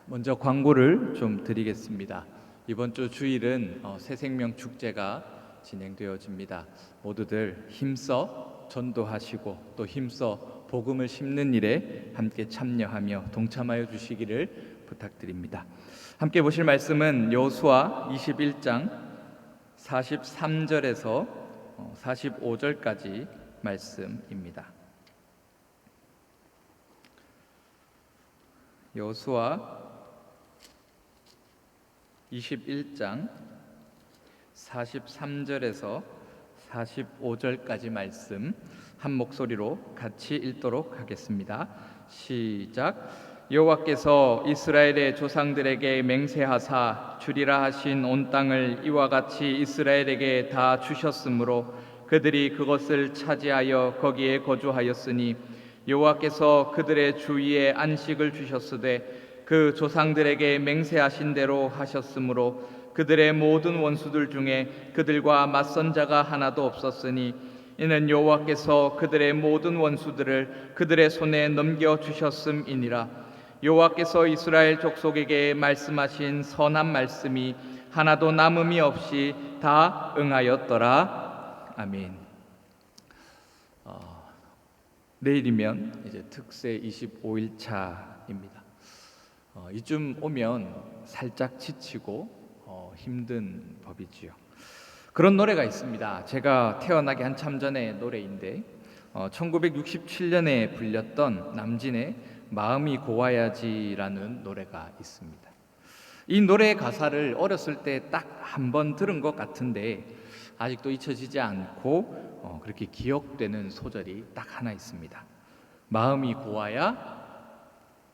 먼저 광고를 좀 드리겠습니다. 이번 주 주일은 새생명 축제가 진행되어집니다. 모두들 힘써 전도하시고 또 힘써 복음을 심는 일에 함께 참여하며 동참하여 주시기를 부탁드립니다. 함께 보실 말씀은 여호수아 21장 43절에서 45절까지 말씀입니다. 여호수아 21장 43절에서 45절까지 말씀 한 목소리로 같이 읽도록 하겠습니다. 시작. 여호와께서 이스라엘의 조상들에게 맹세하사 주리라 하신 온 땅을 이와 같이 이스라엘에게 다 주셨으므로 그들이 그것을 차지하여 거기에 거주하였으니 여호와께서 그들의 주위에 안식을 주셨으되 그 조상들에게 맹세하신 대로 하셨으므로 그들의 모든 원수들 중에 그들과 맞선 자가 하나도 없었으니 이는 여호와께서 그들의 모든 원수들을 그들의 손에 넘겨 주셨음이니라. 여호와께서 이스라엘 족속에게 말씀하신 선한 말씀이 하나도 남음이 없이 다 응하였더라. 아멘. 내일이면 이제 특세 25일 차입니다. 이쯤 오면 살짝 지치고 힘든 법이지요. 그런 노래가 있습니다. 제가 태어나기 한참 전의 노래인데 1967년에 불렸던 남진의 마음이 고와야지라는 노래가 있습니다. 이 노래의 가사를 어렸을 때 딱 한 번 들은 것 같은데 아직도 잊혀지지 않고 그렇게 기억되는 소절이 딱 하나 있습니다. 마음이 고와야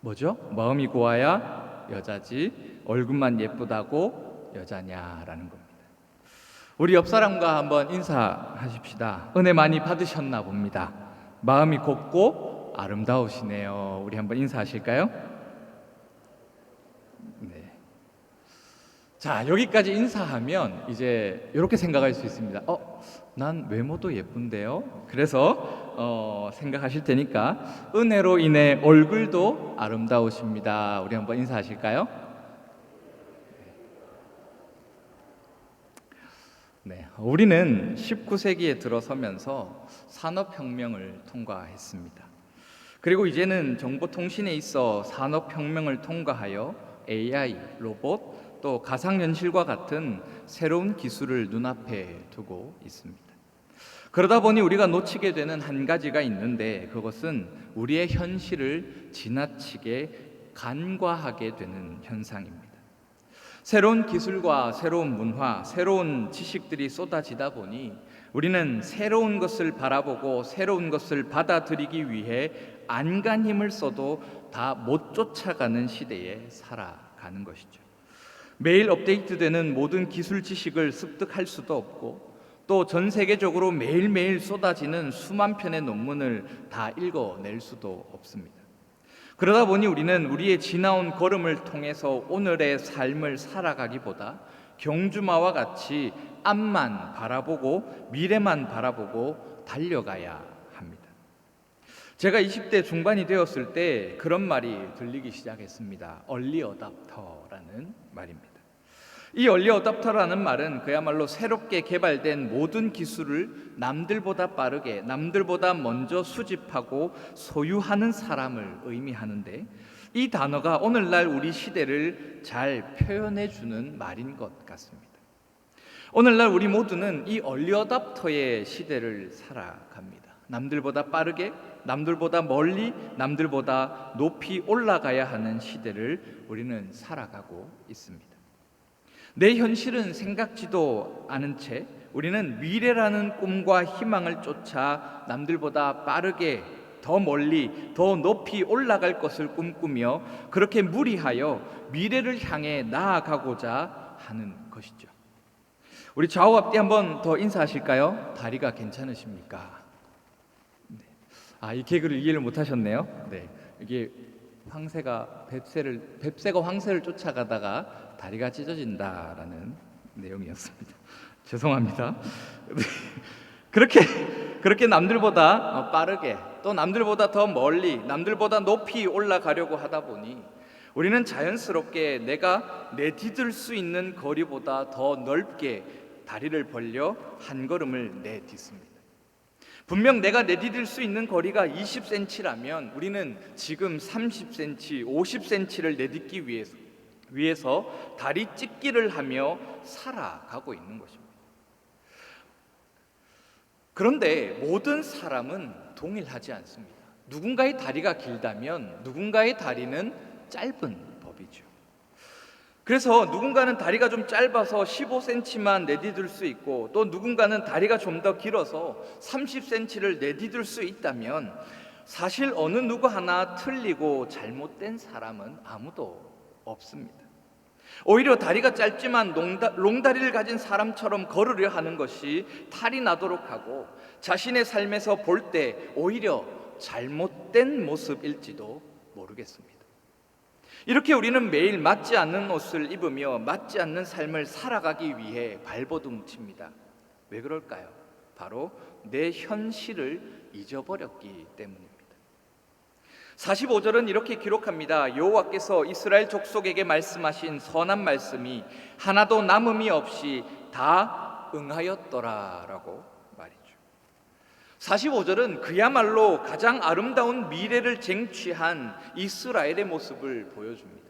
뭐죠? 마음이 고와야 여자지 얼굴만 예쁘다고 여자냐라는 겁니다. 우리 옆 사람과 한번 인사하십시다. 은혜 많이 받으셨나 봅니다. 마음이 곱고 아름다우시네요. 우리 한번 인사하실까요? 네. 자, 여기까지 인사하면 이제 이렇게 생각할 수 있습니다. 난 외모도 예쁜데요. 그래서 생각하실 테니까 은혜로 인해 얼굴도 아름다우십니다. 우리 한번 인사하실까요? 네, 우리는 19세기에 들어서면서 산업혁명을 통과했습니다. 그리고 이제는 정보통신에 있어 산업혁명을 통과하여 AI, 로봇, 또 가상현실과 같은 새로운 기술을 눈앞에 두고 있습니다. 그러다 보니 우리가 놓치게 되는 한 가지가 있는데 그것은 우리의 현실을 지나치게 간과하게 되는 현상입니다. 새로운 기술과 새로운 문화, 새로운 지식들이 쏟아지다 보니 우리는 새로운 것을 바라보고 새로운 것을 받아들이기 위해 안간 힘을 써도 다 못 쫓아가는 시대에 살아가는 것이죠. 매일 업데이트되는 모든 기술 지식을 습득할 수도 없고 또 전 세계적으로 매일매일 쏟아지는 수만 편의 논문을 다 읽어낼 수도 없습니다. 그러다 보니 우리는 우리의 지나온 걸음을 통해서 오늘의 삶을 살아가기보다 경주마와 같이 앞만 바라보고 미래만 바라보고 달려가야 합니다. 제가 20대 중반이 되었을 때 그런 말이 들리기 시작했습니다. 얼리 어답터라는 말입니다. 이 얼리 어답터라는 말은 그야말로 새롭게 개발된 모든 기술을 남들보다 빠르게, 남들보다 먼저 수집하고 소유하는 사람을 의미하는데 이 단어가 오늘날 우리 시대를 잘 표현해 주는 말인 것 같습니다. 오늘날 우리 모두는 이 얼리 어답터의 시대를 살아갑니다. 남들보다 빠르게, 남들보다 멀리, 남들보다 높이 올라가야 하는 시대를 우리는 살아가고 있습니다. 내 현실은 생각지도 않은 채 우리는 미래라는 꿈과 희망을 쫓아 남들보다 빠르게, 더 멀리, 더 높이 올라갈 것을 꿈꾸며 그렇게 무리하여 미래를 향해 나아가고자 하는 것이죠. 우리 좌우 앞뒤 한번 더 인사하실까요? 다리가 괜찮으십니까? 네. 이 개그를 이해를 못하셨네요. 네. 이게 뱁새가 황새를 쫓아가다가 다리가 찢어진다라는 내용이었습니다. 죄송합니다. 그렇게 남들보다 빠르게 또 남들보다 더 멀리 남들보다 높이 올라가려고 하다 보니 우리는 자연스럽게 내가 내디딜 수 있는 거리보다 더 넓게 다리를 벌려 한 걸음을 내딛습니다. 분명 내가 내디딜 수 있는 거리가 20cm라면 우리는 지금 30cm, 50cm를 내딛기 위해서 다리 찢기를 하며 살아가고 있는 것입니다. 그런데 모든 사람은 동일하지 않습니다. 누군가의 다리가 길다면 누군가의 다리는 짧은 법이죠. 그래서 누군가는 다리가 좀 짧아서 15cm만 내디딜 수 있고, 또 누군가는 다리가 좀 더 길어서 30cm를 내디딜 수 있다면 사실 어느 누구 하나 틀리고 잘못된 사람은 아무도 없습니다. 오히려 다리가 짧지만 롱다리를 가진 사람처럼 걸으려 하는 것이 탈이 나도록 하고, 자신의 삶에서 볼 때 오히려 잘못된 모습일지도 모르겠습니다. 이렇게 우리는 매일 맞지 않는 옷을 입으며 맞지 않는 삶을 살아가기 위해 발버둥칩니다. 왜 그럴까요? 바로 내 현실을 잊어버렸기 때문입니다. 45절은 이렇게 기록합니다. 여호와께서 이스라엘 족속에게 말씀하신 선한 말씀이 하나도 남음이 없이 다 응하였더라라고 말이죠. 45절은 그야말로 가장 아름다운 미래를 쟁취한 이스라엘의 모습을 보여줍니다.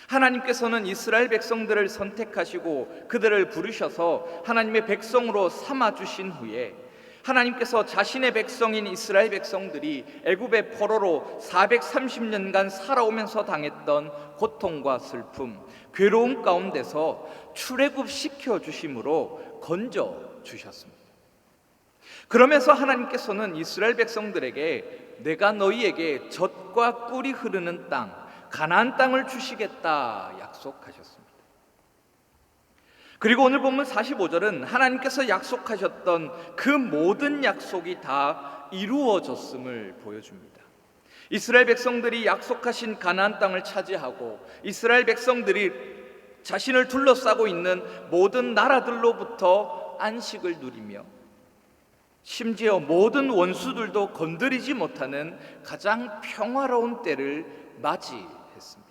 하나님께서는 이스라엘 백성들을 선택하시고 그들을 부르셔서 하나님의 백성으로 삼아주신 후에, 하나님께서 자신의 백성인 이스라엘 백성들이 애굽의 포로로 430년간 살아오면서 당했던 고통과 슬픔, 괴로움 가운데서 출애굽시켜 주심으로 건져 주셨습니다. 그러면서 하나님께서는 이스라엘 백성들에게 내가 너희에게 젖과 꿀이 흐르는 땅, 가나안 땅을 주시겠다 약속하셨습니다. 그리고 오늘 본문 45절은 하나님께서 약속하셨던 그 모든 약속이 다 이루어졌음을 보여줍니다. 이스라엘 백성들이 약속하신 가나안 땅을 차지하고, 이스라엘 백성들이 자신을 둘러싸고 있는 모든 나라들로부터 안식을 누리며, 심지어 모든 원수들도 건드리지 못하는 가장 평화로운 때를 맞이했습니다.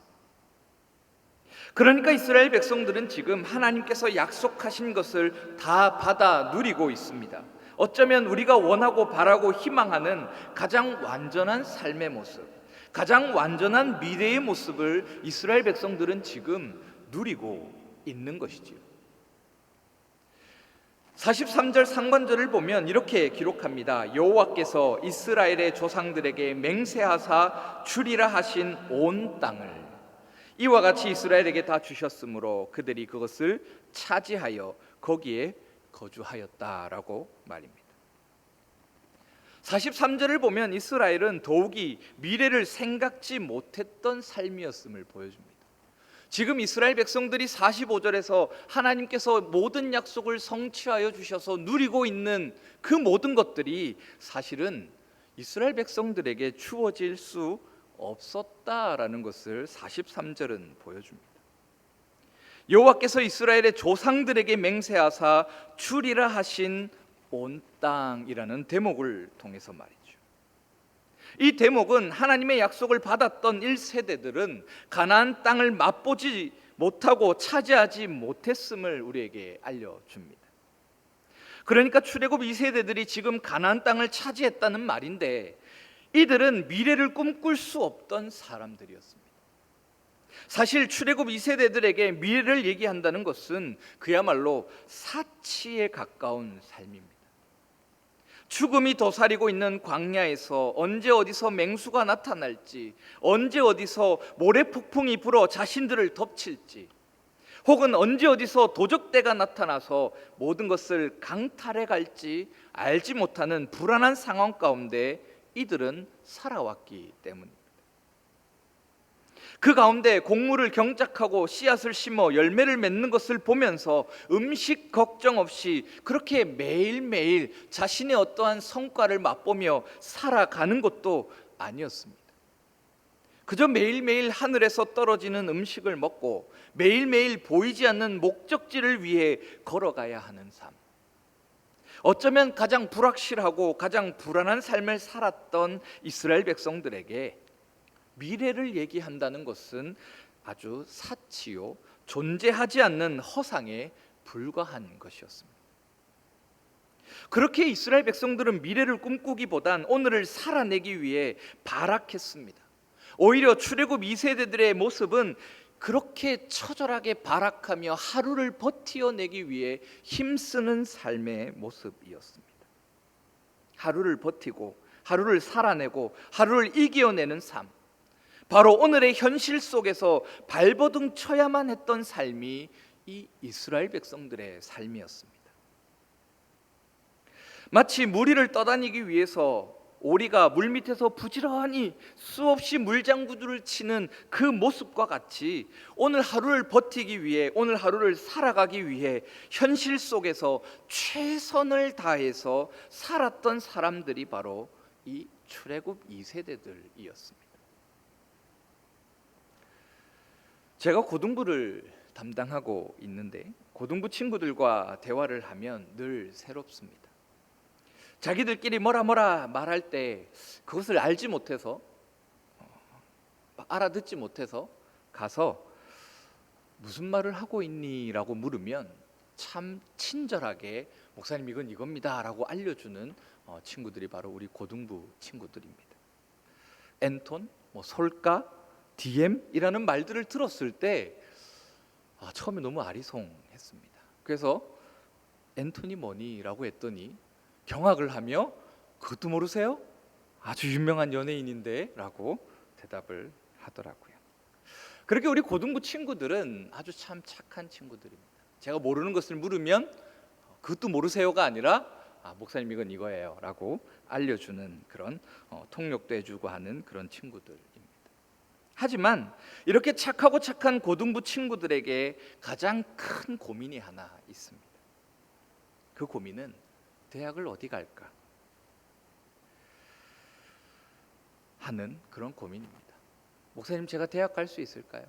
그러니까 이스라엘 백성들은 지금 하나님께서 약속하신 것을 다 받아 누리고 있습니다. 어쩌면 우리가 원하고 바라고 희망하는 가장 완전한 삶의 모습, 가장 완전한 미래의 모습을 이스라엘 백성들은 지금 누리고 있는 것이지요. 43절 상반절을 보면 이렇게 기록합니다. 여호와께서 이스라엘의 조상들에게 맹세하사 주리라 하신 온 땅을 이와 같이 이스라엘에게 다 주셨으므로 그들이 그것을 차지하여 거기에 거주하였다라고 말입니다. 43절을 보면 이스라엘은 더욱이 미래를 생각지 못했던 삶이었음을 보여줍니다. 지금 이스라엘 백성들이 45절에서 하나님께서 모든 약속을 성취하여 주셔서 누리고 있는 그 모든 것들이 사실은 이스라엘 백성들에게 주어질 수 없었다라는 것을 43절은 보여줍니다. 여호와께서 이스라엘의 조상들에게 맹세하사 주리라 하신 온 땅이라는 대목을 통해서 말이죠. 이 대목은 하나님의 약속을 받았던 1세대들은 가나안 땅을 맛보지 못하고 차지하지 못했음을 우리에게 알려줍니다. 그러니까 출애굽 2세대들이 지금 가나안 땅을 차지했다는 말인데, 이들은 미래를 꿈꿀 수 없던 사람들이었습니다. 사실 출애굽 2세대들에게 미래를 얘기한다는 것은 그야말로 사치에 가까운 삶입니다. 죽음이 도사리고 있는 광야에서 언제 어디서 맹수가 나타날지, 언제 어디서 모래폭풍이 불어 자신들을 덮칠지, 혹은 언제 어디서 도적대가 나타나서 모든 것을 강탈해 갈지 알지 못하는 불안한 상황 가운데 이들은 살아왔기 때문입니다. 그 가운데 곡물을 경작하고 씨앗을 심어 열매를 맺는 것을 보면서 음식 걱정 없이 그렇게 매일매일 자신의 어떠한 성과를 맛보며 살아가는 것도 아니었습니다. 그저 매일매일 하늘에서 떨어지는 음식을 먹고 매일매일 보이지 않는 목적지를 위해 걸어가야 하는 삶, 어쩌면 가장 불확실하고 가장 불안한 삶을 살았던 이스라엘 백성들에게 미래를 얘기한다는 것은 아주 사치요, 존재하지 않는 허상에 불과한 것이었습니다. 그렇게 이스라엘 백성들은 미래를 꿈꾸기보단 오늘을 살아내기 위해 발악했습니다. 오히려 출애굽 2세대들의 모습은 그렇게 처절하게 발악하며 하루를 버티어내기 위해 힘쓰는 삶의 모습이었습니다. 하루를 버티고 하루를 살아내고 하루를 이겨내는 삶, 바로 오늘의 현실 속에서 발버둥 쳐야만 했던 삶이 이 이스라엘 백성들의 삶이었습니다. 마치 무리를 떠다니기 위해서 오리가 물밑에서 부지런히 수없이 물장구들을 치는 그 모습과 같이 오늘 하루를 버티기 위해, 오늘 하루를 살아가기 위해 현실 속에서 최선을 다해서 살았던 사람들이 바로 이 출애굽 2세대들이었습니다. 제가 고등부를 담당하고 있는데 고등부 친구들과 대화를 하면 늘 새롭습니다. 자기들끼리 뭐라 말할 때 그것을 알지 못해서, 알아듣지 못해서 가서 무슨 말을 하고 있니? 라고 물으면 참 친절하게 목사님 이건 이겁니다 라고 알려주는 친구들이 바로 우리 고등부 친구들입니다. 엔톤, 솔가, DM이라는 말들을 들었을 때 처음에 너무 아리송했습니다. 그래서 엔톤이 뭐니? 라고 했더니 경악을 하며 그것도 모르세요? 아주 유명한 연예인인데 라고 대답을 하더라고요. 그렇게 우리 고등부 친구들은 아주 참 착한 친구들입니다. 제가 모르는 것을 물으면 그것도 모르세요가 아니라 목사님 이건 이거예요 라고 알려주는 그런 통역도 해주고 하는 그런 친구들입니다. 하지만 이렇게 착하고 착한 고등부 친구들에게 가장 큰 고민이 하나 있습니다. 그 고민은 대학을 어디 갈까 하는 그런 고민입니다. 목사님 제가 대학 갈 수 있을까요?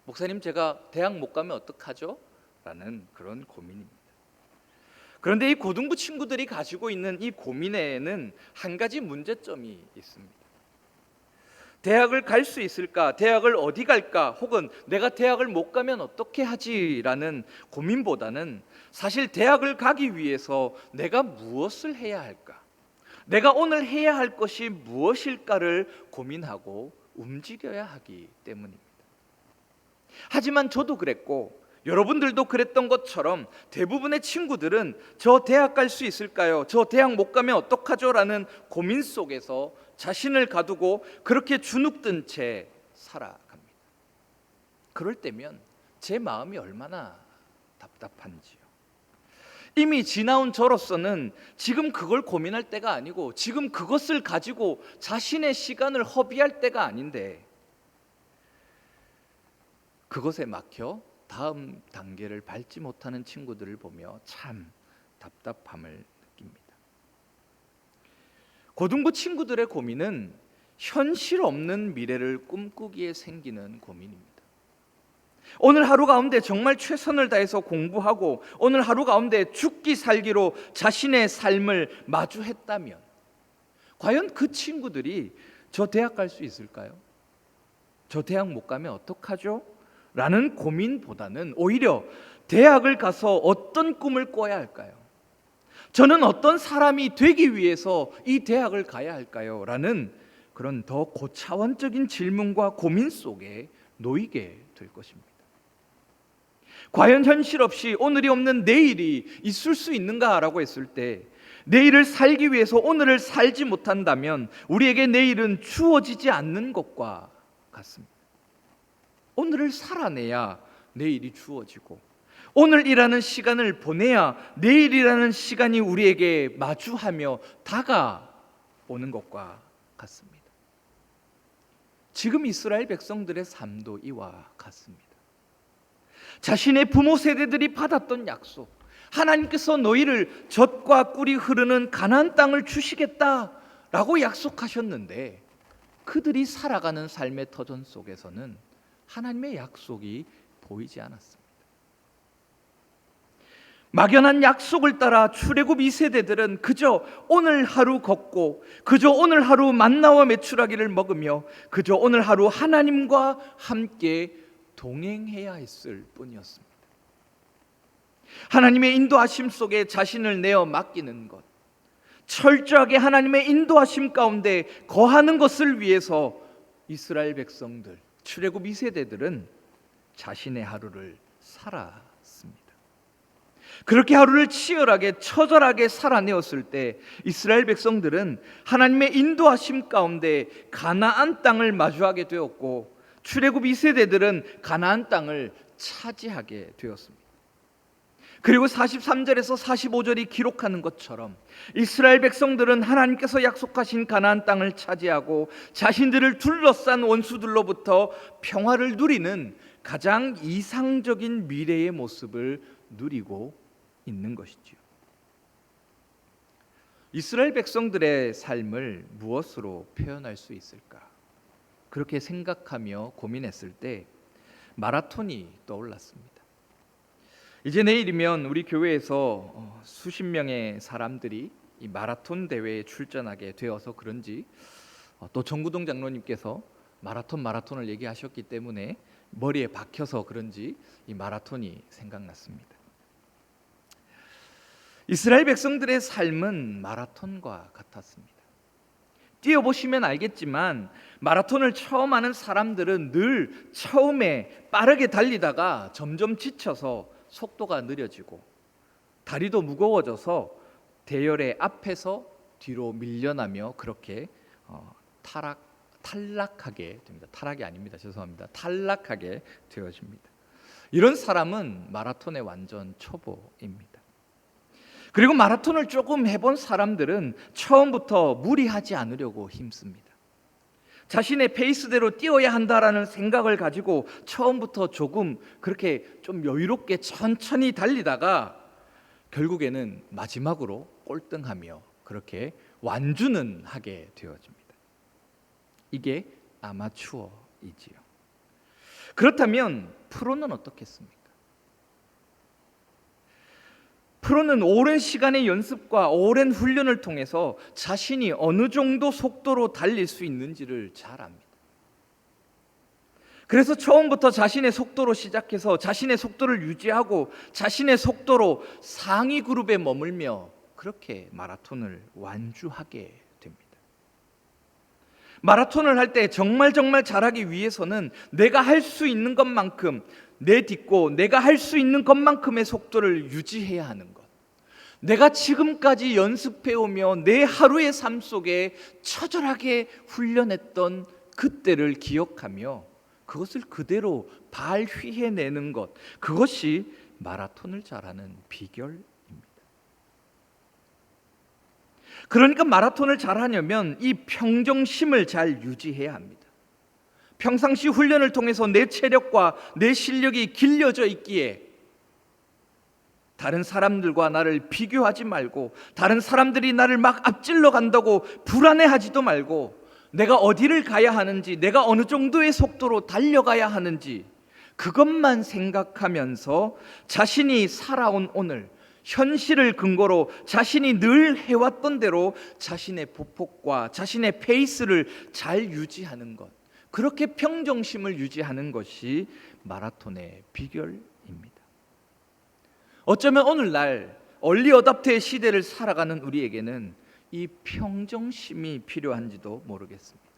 목사님 제가 대학 못 가면 어떡하죠? 라는 그런 고민입니다. 그런데 이 고등부 친구들이 가지고 있는 이 고민에는 한 가지 문제점이 있습니다. 대학을 갈 수 있을까? 대학을 어디 갈까? 혹은 내가 대학을 못 가면 어떻게 하지? 라는 고민보다는 사실 대학을 가기 위해서 내가 무엇을 해야 할까? 내가 오늘 해야 할 것이 무엇일까를 고민하고 움직여야 하기 때문입니다. 하지만 저도 그랬고 여러분들도 그랬던 것처럼 대부분의 친구들은 저 대학 갈 수 있을까요? 저 대학 못 가면 어떡하죠? 라는 고민 속에서 자신을 가두고 그렇게 주눅든 채 살아갑니다. 그럴 때면 제 마음이 얼마나 답답한지요. 이미 지나온 저로서는 지금 그걸 고민할 때가 아니고 지금 그것을 가지고 자신의 시간을 허비할 때가 아닌데 그것에 막혀 다음 단계를 밟지 못하는 친구들을 보며 참 답답함을 느낍니다. 고등부 친구들의 고민은 현실 없는 미래를 꿈꾸기에 생기는 고민입니다. 오늘 하루 가운데 정말 최선을 다해서 공부하고 오늘 하루 가운데 죽기 살기로 자신의 삶을 마주했다면 과연 그 친구들이 저 대학 갈 수 있을까요? 저 대학 못 가면 어떡하죠? 라는 고민보다는 오히려 대학을 가서 어떤 꿈을 꿔야 할까요? 저는 어떤 사람이 되기 위해서 이 대학을 가야 할까요? 라는 그런 더 고차원적인 질문과 고민 속에 놓이게 될 것입니다. 과연 현실 없이 오늘이 없는 내일이 있을 수 있는가라고 했을 때 내일을 살기 위해서 오늘을 살지 못한다면 우리에게 내일은 주어지지 않는 것과 같습니다. 오늘을 살아내야 내일이 주어지고 오늘이라는 시간을 보내야 내일이라는 시간이 우리에게 마주하며 다가오는 것과 같습니다. 지금 이스라엘 백성들의 삶도 이와 같습니다. 자신의 부모 세대들이 받았던 약속, 하나님께서 너희를 젖과 꿀이 흐르는 가나안 땅을 주시겠다라고 약속하셨는데 그들이 살아가는 삶의 터전 속에서는 하나님의 약속이 보이지 않았습니다. 막연한 약속을 따라 출애굽 2세대들은 그저 오늘 하루 걷고 그저 오늘 하루 만나와 메추라기를 먹으며 그저 오늘 하루 하나님과 함께 동행해야 했을 뿐이었습니다. 하나님의 인도하심 속에 자신을 내어 맡기는 것, 철저하게 하나님의 인도하심 가운데 거하는 것을 위해서 이스라엘 백성들, 출애굽 2세대들은 자신의 하루를 살았습니다. 그렇게 하루를 치열하게 처절하게 살아내었을 때 이스라엘 백성들은 하나님의 인도하심 가운데 가나안 땅을 마주하게 되었고, 출애굽 2세대들은 가나안 땅을 차지하게 되었습니다. 그리고 43절에서 45절이 기록하는 것처럼 이스라엘 백성들은 하나님께서 약속하신 가나안 땅을 차지하고 자신들을 둘러싼 원수들로부터 평화를 누리는 가장 이상적인 미래의 모습을 누리고 있는 것이지요. 이스라엘 백성들의 삶을 무엇으로 표현할 수 있을까? 그렇게 생각하며 고민했을 때 마라톤이 떠올랐습니다. 이제 내일이면 우리 교회에서 수십 명의 사람들이 이 마라톤 대회에 출전하게 되어서 그런지 또 정구동 장로님께서 마라톤을 얘기하셨기 때문에 머리에 박혀서 그런지 이 마라톤이 생각났습니다. 이스라엘 백성들의 삶은 마라톤과 같았습니다. 뛰어보시면 알겠지만 마라톤을 처음 하는 사람들은 늘 처음에 빠르게 달리다가 점점 지쳐서 속도가 느려지고 다리도 무거워져서 대열의 앞에서 뒤로 밀려나며 그렇게 탈락하게 됩니다. 탈락이 아닙니다. 죄송합니다. 탈락하게 되어집니다. 이런 사람은 마라톤의 완전 초보입니다. 그리고 마라톤을 조금 해본 사람들은 처음부터 무리하지 않으려고 힘씁니다. 자신의 페이스대로 뛰어야 한다라는 생각을 가지고 처음부터 조금 그렇게 좀 여유롭게 천천히 달리다가 결국에는 마지막으로 꼴등하며 그렇게 완주는 하게 되어집니다. 이게 아마추어이지요. 그렇다면 프로는 어떻겠습니까? 프로는 오랜 시간의 연습과 오랜 훈련을 통해서 자신이 어느 정도 속도로 달릴 수 있는지를 잘 압니다. 그래서 처음부터 자신의 속도로 시작해서 자신의 속도를 유지하고 자신의 속도로 상위 그룹에 머물며 그렇게 마라톤을 완주하게 됩니다. 마라톤을 할 때 정말 잘하기 위해서는 내가 할 수 있는 것만큼 내딛고 내가 할 수 있는 것만큼의 속도를 유지해야 하는 것, 내가 지금까지 연습해오며 내 하루의 삶 속에 처절하게 훈련했던 그때를 기억하며 그것을 그대로 발휘해내는 것, 그것이 마라톤을 잘하는 비결입니다. 그러니까 마라톤을 잘하려면 이 평정심을 잘 유지해야 합니다. 평상시 훈련을 통해서 내 체력과 내 실력이 길러져 있기에 다른 사람들과 나를 비교하지 말고, 다른 사람들이 나를 막 앞질러 간다고 불안해하지도 말고, 내가 어디를 가야 하는지, 내가 어느 정도의 속도로 달려가야 하는지 그것만 생각하면서 자신이 살아온 오늘, 현실을 근거로 자신이 늘 해왔던 대로 자신의 보폭과 자신의 페이스를 잘 유지하는 것, 그렇게 평정심을 유지하는 것이 마라톤의 비결입니다. 어쩌면 오늘날 얼리 어답터의 시대를 살아가는 우리에게는 이 평정심이 필요한지도 모르겠습니다.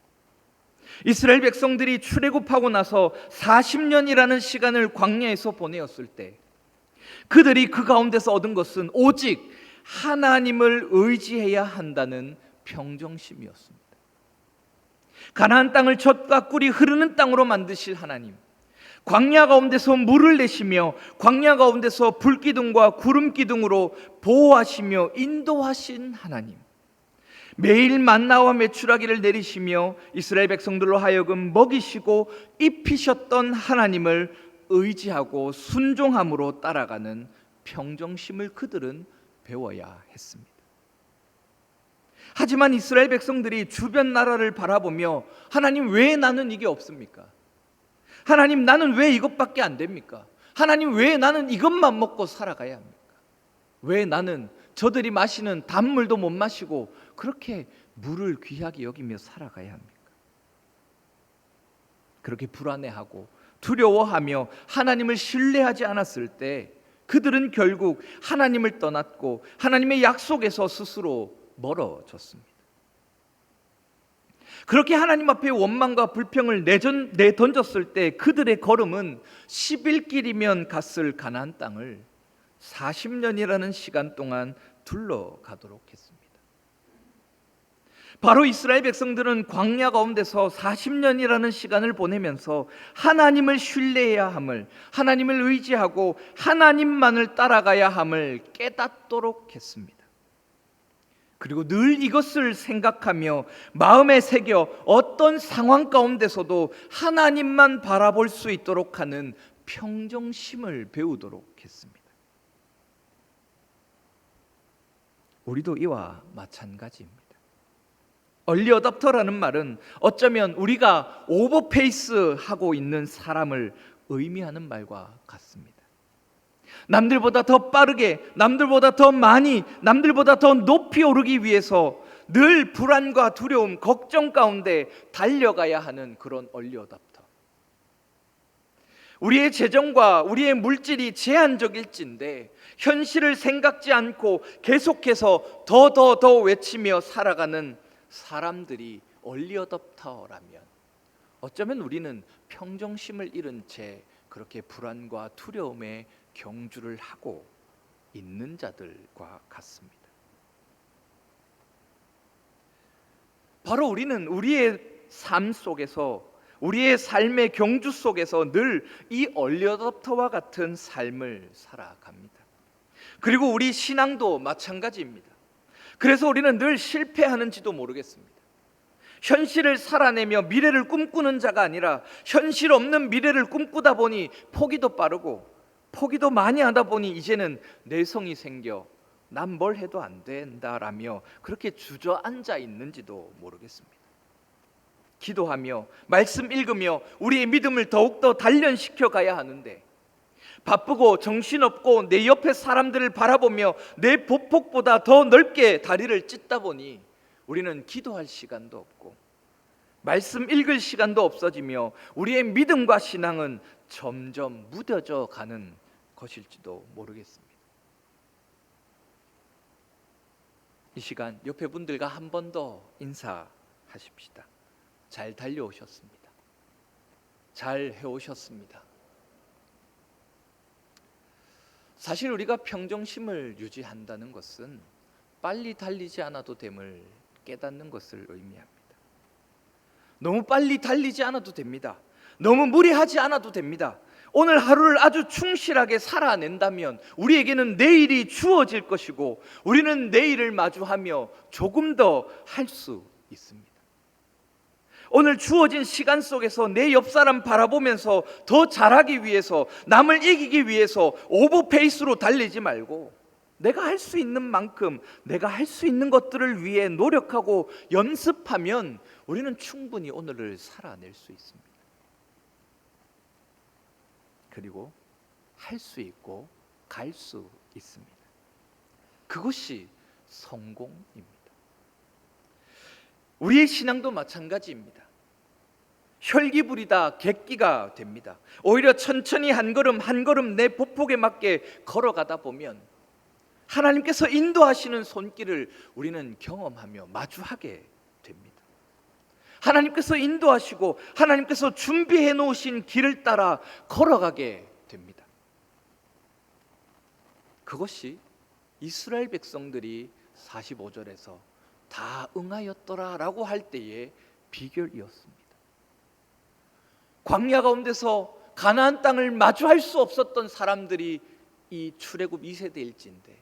이스라엘 백성들이 출애굽하고 나서 40년이라는 시간을 광야에서 보내었을 때 그들이 그 가운데서 얻은 것은 오직 하나님을 의지해야 한다는 평정심이었습니다. 가나안 땅을 젖과 꿀이 흐르는 땅으로 만드실 하나님, 광야 가운데서 물을 내시며 광야 가운데서 불기둥과 구름기둥으로 보호하시며 인도하신 하나님, 매일 만나와 메추라기를 내리시며 이스라엘 백성들로 하여금 먹이시고 입히셨던 하나님을 의지하고 순종함으로 따라가는 평정심을 그들은 배워야 했습니다. 하지만 이스라엘 백성들이 주변 나라를 바라보며 하나님, 왜 나는 이게 없습니까? 하나님, 나는 왜 이것밖에 안 됩니까? 하나님, 왜 나는 이것만 먹고 살아가야 합니까? 왜 나는 저들이 마시는 단물도 못 마시고 그렇게 물을 귀하게 여기며 살아가야 합니까? 그렇게 불안해하고 두려워하며 하나님을 신뢰하지 않았을 때 그들은 결국 하나님을 떠났고 하나님의 약속에서 스스로 멀어졌습니다. 그렇게 하나님 앞에 원망과 불평을 내던졌을 때 그들의 걸음은 10일길이면 갔을 가나안 땅을 40년이라는 시간 동안 둘러가도록 했습니다. 바로 이스라엘 백성들은 광야 가운데서 40년이라는 시간을 보내면서 하나님을 신뢰해야 함을, 하나님을 의지하고 하나님만을 따라가야 함을 깨닫도록 했습니다. 그리고 늘 이것을 생각하며 마음에 새겨 어떤 상황 가운데서도 하나님만 바라볼 수 있도록 하는 평정심을 배우도록 했습니다. 우리도 이와 마찬가지입니다. 얼리 어답터라는 말은 어쩌면 우리가 오버페이스 하고 있는 사람을 의미하는 말과 같습니다. 남들보다 더 빠르게, 남들보다 더 많이, 남들보다 더 높이 오르기 위해서 늘 불안과 두려움, 걱정 가운데 달려가야 하는 그런 얼리 어답터. 우리의 재정과 우리의 물질이 제한적일진데 현실을 생각지 않고 계속해서 더 외치며 살아가는 사람들이 얼리 어답터라면 어쩌면 우리는 평정심을 잃은 채 그렇게 불안과 두려움에 경주를 하고 있는 자들과 같습니다. 바로 우리는 우리의 삶 속에서, 우리의 삶의 경주 속에서 늘 이 얼리 어답터와 같은 삶을 살아갑니다. 그리고 우리 신앙도 마찬가지입니다. 그래서 우리는 늘 실패하는지도 모르겠습니다. 현실을 살아내며 미래를 꿈꾸는 자가 아니라 현실 없는 미래를 꿈꾸다 보니 포기도 빠르고 포기도 많이 하다 보니 이제는 내성이 생겨 난 뭘 해도 안 된다라며 그렇게 주저앉아 있는지도 모르겠습니다. 기도하며 말씀 읽으며 우리의 믿음을 더욱더 단련시켜 가야 하는데 바쁘고 정신없고 내 옆에 사람들을 바라보며 내 보폭보다 더 넓게 다리를 찢다 보니 우리는 기도할 시간도 없고 말씀 읽을 시간도 없어지며 우리의 믿음과 신앙은 점점 무뎌져 가는 것일지도 모르겠습니다. 이 시간 옆에 분들과 한 번 더 인사하십시다. 잘 달려오셨습니다. 잘 해오셨습니다. 사실 우리가 평정심을 유지한다는 것은 빨리 달리지 않아도 됨을 깨닫는 것을 의미합니다. 너무 빨리 달리지 않아도 됩니다. 너무 무리하지 않아도 됩니다. 오늘 하루를 아주 충실하게 살아낸다면 우리에게는 내일이 주어질 것이고 우리는 내일을 마주하며 조금 더 할 수 있습니다. 오늘 주어진 시간 속에서 내 옆 사람 바라보면서 더 잘하기 위해서, 남을 이기기 위해서 오버페이스로 달리지 말고 내가 할 수 있는 만큼 내가 할 수 있는 것들을 위해 노력하고 연습하면 우리는 충분히 오늘을 살아낼 수 있습니다. 그리고 할 수 있고 갈 수 있습니다. 그것이 성공입니다. 우리의 신앙도 마찬가지입니다. 혈기부리다 객기가 됩니다. 오히려 천천히 한 걸음 한 걸음 내 보폭에 맞게 걸어가다 보면 하나님께서 인도하시는 손길을 우리는 경험하며 마주하게 됩니다. 하나님께서 인도하시고 하나님께서 준비해 놓으신 길을 따라 걸어가게 됩니다. 그것이 이스라엘 백성들이 45절에서 다 응하였더라 라고 할 때의 비결이었습니다. 광야 가운데서 가나안 땅을 마주할 수 없었던 사람들이 이 출애굽 2세대일진데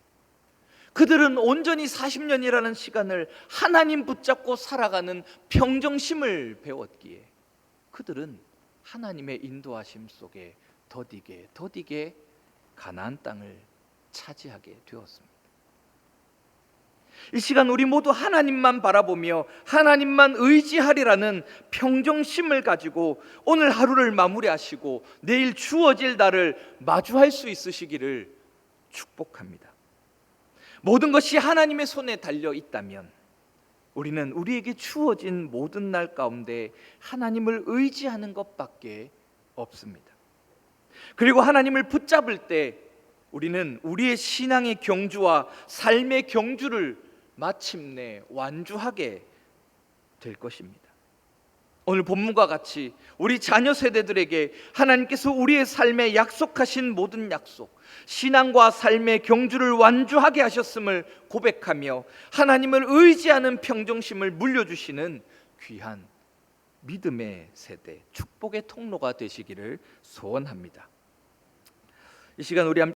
그들은 온전히 40년이라는 시간을 하나님 붙잡고 살아가는 평정심을 배웠기에 그들은 하나님의 인도하심 속에 더디게 가나안 땅을 차지하게 되었습니다. 이 시간 우리 모두 하나님만 바라보며 하나님만 의지하리라는 평정심을 가지고 오늘 하루를 마무리하시고 내일 주어질 날을 마주할 수 있으시기를 축복합니다. 모든 것이 하나님의 손에 달려 있다면 우리는 우리에게 주어진 모든 날 가운데 하나님을 의지하는 것밖에 없습니다. 그리고 하나님을 붙잡을 때 우리는 우리의 신앙의 경주와 삶의 경주를 마침내 완주하게 될 것입니다. 오늘 본문과 같이 우리 자녀 세대들에게 하나님께서 우리의 삶에 약속하신 모든 약속, 신앙과 삶의 경주를 완주하게 하셨음을 고백하며 하나님을 의지하는 평정심을 물려주시는 귀한 믿음의 세대, 축복의 통로가 되시기를 소원합니다. 이 시간 우리 함께